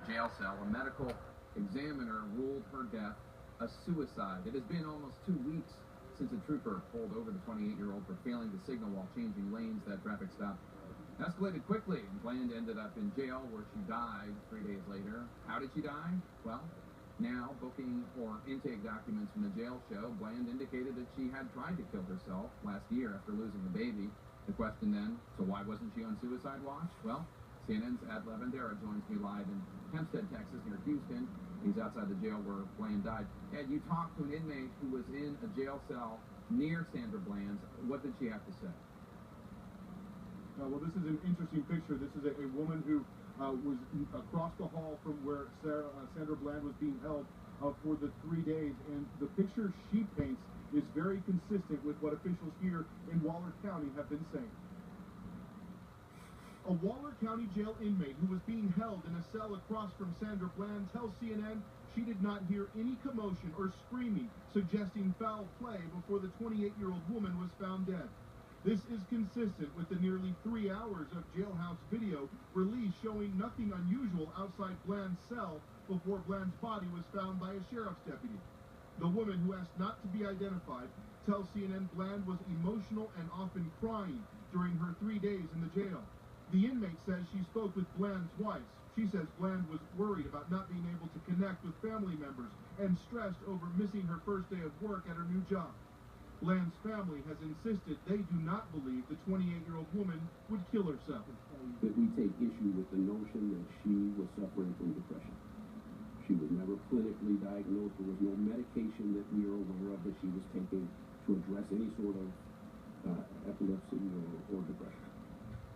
jail cell. A medical examiner ruled her death a suicide. It has been almost 2 weeks since a trooper pulled over the 28-year-old for failing to signal while changing lanes. That traffic stop escalated quickly, and Bland ended up in jail where she died 3 days later. How did she die? Well, now booking for intake documents from the jail show, Bland indicated that she had tried to kill herself last year after losing a baby. The question then, so why wasn't she on suicide watch? Well, CNN's Ed Lavandera joins me live in Hempstead, Texas, near Houston. He's outside the jail where Bland died. Ed, you talked to an inmate who was in a jail cell near Sandra Bland's. What did she have to say? Well, this is an interesting picture. This is a woman who was across the hall from where Sandra Bland was being held for the 3 days. And the picture she paints is very consistent with what officials here in Waller County have been saying. A Waller County jail inmate who was being held in a cell across from Sandra Bland tells CNN she did not hear any commotion or screaming suggesting foul play before the 28-year-old woman was found dead. This is consistent with the nearly 3 hours of jailhouse video released showing nothing unusual outside Bland's cell before Bland's body was found by a sheriff's deputy. The woman, who asked not to be identified, tells CNN Bland was emotional and often crying during her 3 days in the jail. The inmate says she spoke with Bland twice. She says Bland was worried about not being able to connect with family members and stressed over missing her first day of work at her new job. Bland's family has insisted they do not believe the 28-year-old woman would kill herself. That we take issue with the notion that she was suffering from depression. She was never clinically diagnosed. There was no medication that we are aware of that she was taking to address any sort of epilepsy or depression.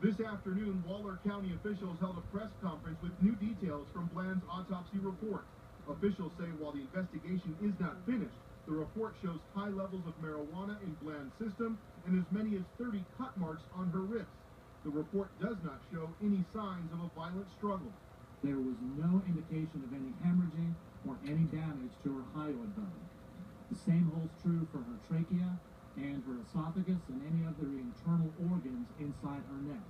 This afternoon, Waller County officials held a press conference with new details from Bland's autopsy report. Officials say while the investigation is not finished, the report shows high levels of marijuana in Bland's system and as many as 30 cut marks on her wrists. The report does not show any signs of a violent struggle. There was no indication of any hemorrhaging or any damage to her hyoid bone. The same holds true for her trachea and her esophagus and any other internal organs inside her neck.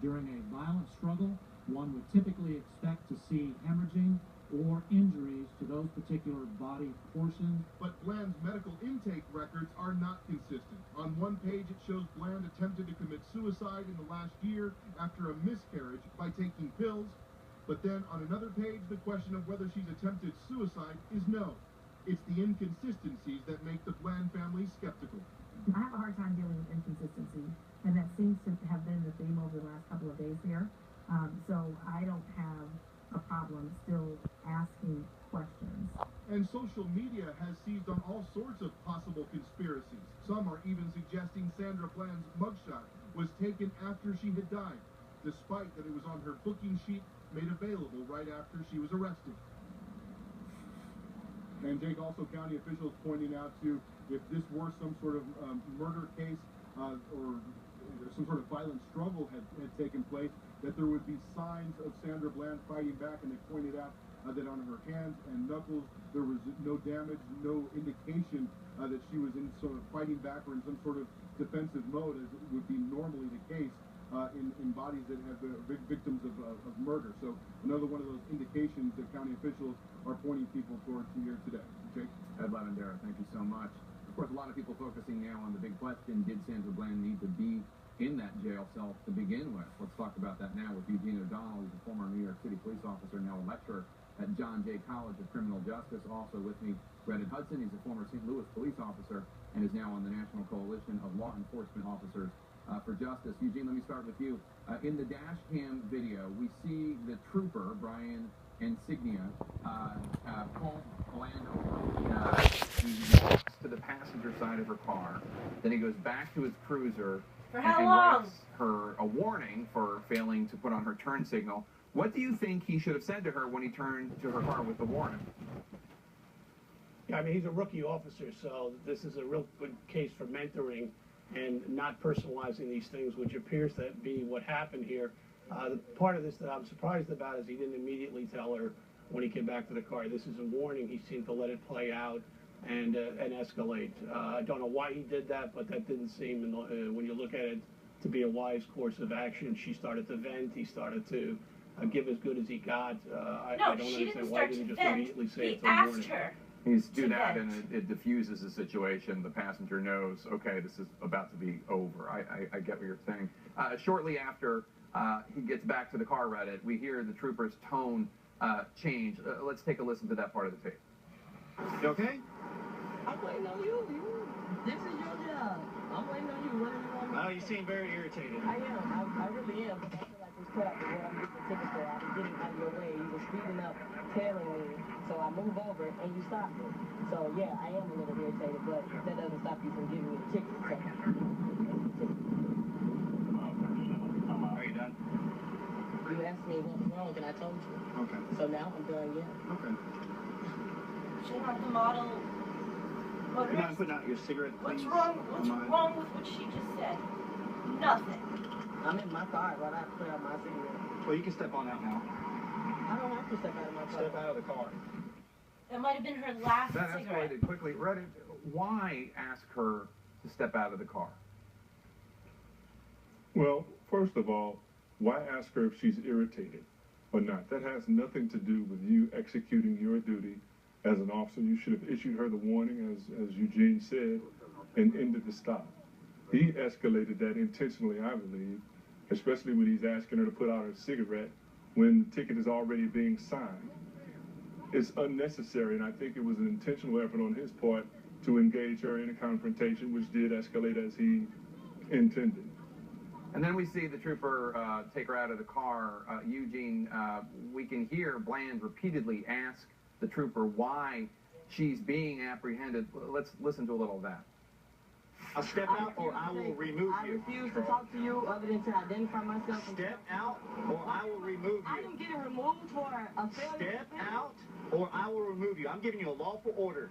During a violent struggle, one would typically expect to see hemorrhaging or injuries to those particular body portions. But Bland's medical intake records are not consistent. On one page, it shows Bland attempted to commit suicide in the last year after a miscarriage by taking pills. But then on another page, the question of whether she's attempted suicide is no. It's the inconsistencies that make the Bland family skeptical. I have a hard time dealing with inconsistency, and that seems to have been the theme over the last couple of days here. So I don't have a problem still asking questions. And social media has seized on all sorts of possible conspiracies. Some are even suggesting Sandra Bland's mugshot was taken after she had died, despite that it was on her booking sheet made available right after she was arrested. And Jake, also county officials pointing out to if this were some sort of murder case or some sort of violent struggle had taken place, that there would be signs of Sandra Bland fighting back, and they pointed out that on her hands and knuckles there was no damage, no indication that she was in sort of fighting back or in some sort of defensive mode, as would be normally the case in bodies that have been victims of murder. So another one of those indications that county officials are pointing people towards here today. Jake? Ed Lavandera, thank you so much. Of course, a lot of people focusing now on the big question, did Sandra Bland need to be in that jail cell to begin with? Let's talk about that now with Eugene O'Donnell. He's a former New York City police officer, now a lecturer at John Jay College of Criminal Justice. Also with me, Brendan Hudson. He's a former St. Louis police officer and is now on the National Coalition of Law Enforcement Officers for Justice. Eugene, let me start with you. In the dash cam video, we see the trooper, Brian Insignia, pull Bland over. He walks to the passenger side of her car. Then he goes back to his cruiser and writes her a warning for failing to put on her turn signal. What do you think he should have said to her when he turned to her car with the warning? Yeah, I mean, he's a rookie officer, so this is a real good case for mentoring and not personalizing these things, which appears to be what happened here. The part of this that I'm surprised about is he didn't immediately tell her when he came back to the car. This is a warning. He seemed to let it play out and escalate. I don't know why he did that, but that didn't seem, when you look at it, to be a wise course of action. She started to vent. He started to give as good as he got. I No, don't she understand didn't why start he to didn't just vent. immediately say He it's a asked warning. her. He's do to that, vent. and it diffuses the situation. The passenger knows, okay, this is about to be over. I get what you're saying. Shortly after he gets back to the car, Reddit, we hear the trooper's tone change. Let's take a listen to that part of the tape. You okay? I'm waiting on you. This is your job. I'm waiting on you. What do you want me to You say? seem very irritated. I am. I really am. Because I feel like it's cut out what I'm getting a ticket for. I was getting out of your way. You were speeding up, tailing me. So I move over and you stop me. So yeah, I am a little irritated, but that doesn't stop you from giving me the ticket. So. Are you done? You asked me what was wrong and I told you. Okay. So now I'm done, yeah. Okay. She had the model. You're not putting out your cigarette, please. What's wrong? What's wrong with what she just said? Nothing. I'm in my car while I put out my cigarette. Well, you can step on out now. I don't have to step out of my car. Step out of the car. That might have been her last That cigarette. escalated quickly. Reddit, why ask her to step out of the car? Well, first of all, why ask her if she's irritated or not? That has nothing to do with you executing your duty as an officer. You should have issued her the warning, as Eugene said, and ended the stop. He escalated that intentionally, I believe, especially when he's asking her to put out her cigarette when the ticket is already being signed. It's unnecessary, and I think it was an intentional effort on his part to engage her in a confrontation, which did escalate as he intended. And then we see the trooper take her out of the car. Eugene, we can hear Bland repeatedly ask the trooper why she's being apprehended. Let's listen to a little of that. I'll step out or I will remove I you. refuse to talk to you other than to identify myself. Step out or I will remove I you. am getting removed for a failure. Step out or I will remove you. I'm giving you a lawful order.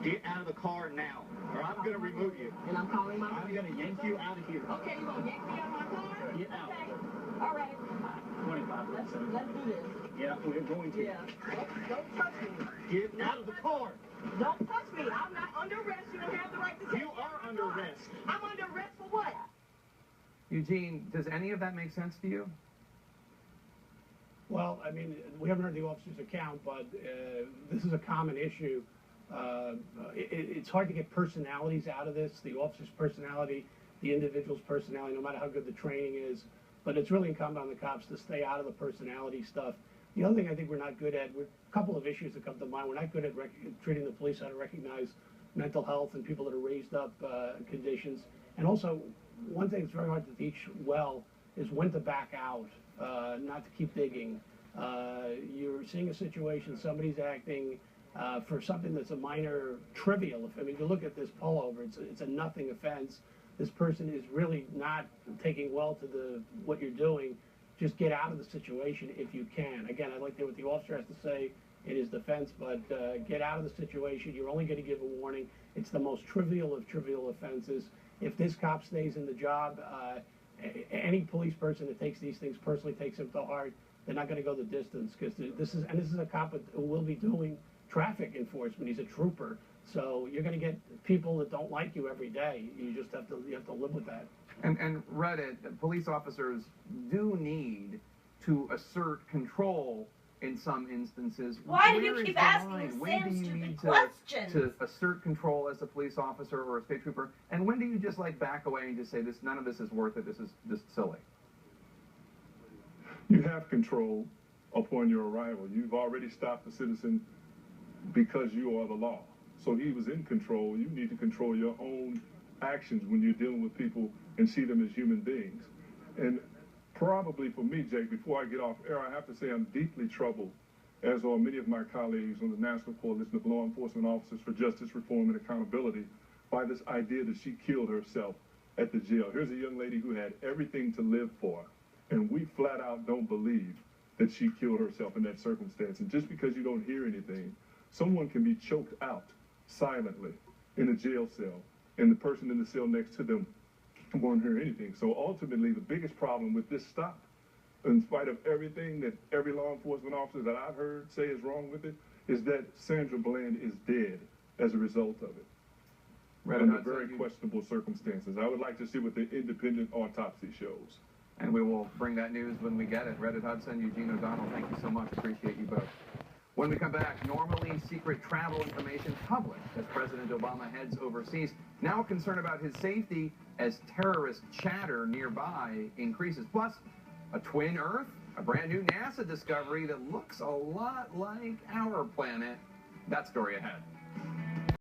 Get out of the car now or I'm going to remove you. And I'm calling my I'm going to yank you out of here. Okay, you gonna yank me out of my car? Get out. Okay. All right. 25. Let's do this. Yeah, we're going to. Yeah. Don't touch me. Get out of the car. Don't touch me. I'm not under arrest. You don't have the right to take You me out are of the under car. arrest. I'm under arrest for what? Eugene, does any of that make sense to you? Well, I mean, we haven't heard the officer's account, but this is a common issue. It's hard to get personalities out of this, the officer's personality, the individual's personality, no matter how good the training is. But it's really incumbent on the cops to stay out of the personality stuff. The other thing I think we're not good at, a couple of issues that come to mind, we're not good at treating the police how to recognize mental health and people that are raised up conditions. And also, one thing that's very hard to teach well is when to back out, not to keep digging. You're seeing a situation, somebody's acting for something that's a minor trivial. I mean, you look at this pullover, it's a nothing offense. This person is really not taking well to what you're doing. Just get out of the situation if you can. Again, I'd like to hear what the officer has to say in his defense, but get out of the situation. You're only going to give a warning. It's the most trivial of trivial offenses. If this cop stays in the job, any police person that takes these things personally takes them to heart. They're not going to go the distance because this is a cop who will be doing traffic enforcement. He's a trooper, so you're going to get people that don't like you every day. You just have to live with that. And Reddit, police officers do need to assert control in some instances. Why do you Where is keep the asking line? the When same do you stupid need questions? to assert control as a police officer or a state trooper? And when do you just like back away and just say none of this is worth it, this is just silly? You have control upon your arrival. You've already stopped the citizen because you are the law. So he was in control. You need to control your own actions when you're dealing with people and see them as human beings. And probably for me, Jake, before I get off air, I have to say I'm deeply troubled, as are many of my colleagues on the National Coalition of Law Enforcement Officers for Justice, Reform, and Accountability, by this idea that she killed herself at the jail. Here's a young lady who had everything to live for, and we flat out don't believe that she killed herself in that circumstance. And just because you don't hear anything, someone can be choked out silently in a jail cell, and the person in the cell next to them won't hear anything. So ultimately, the biggest problem with this stop, in spite of everything that every law enforcement officer that I've heard say is wrong with it, is that Sandra Bland is dead as a result of it. Under very questionable circumstances. I would like to see what the independent autopsy shows. And we will bring that news when we get it. Reddit Hudson, Eugene O'Donnell, thank you so much. Appreciate you both. When we come back, normally secret travel information published as President Obama heads overseas. Now a concern about his safety as terrorist chatter nearby increases. Plus, a twin Earth, a brand new NASA discovery that looks a lot like our planet. That story ahead.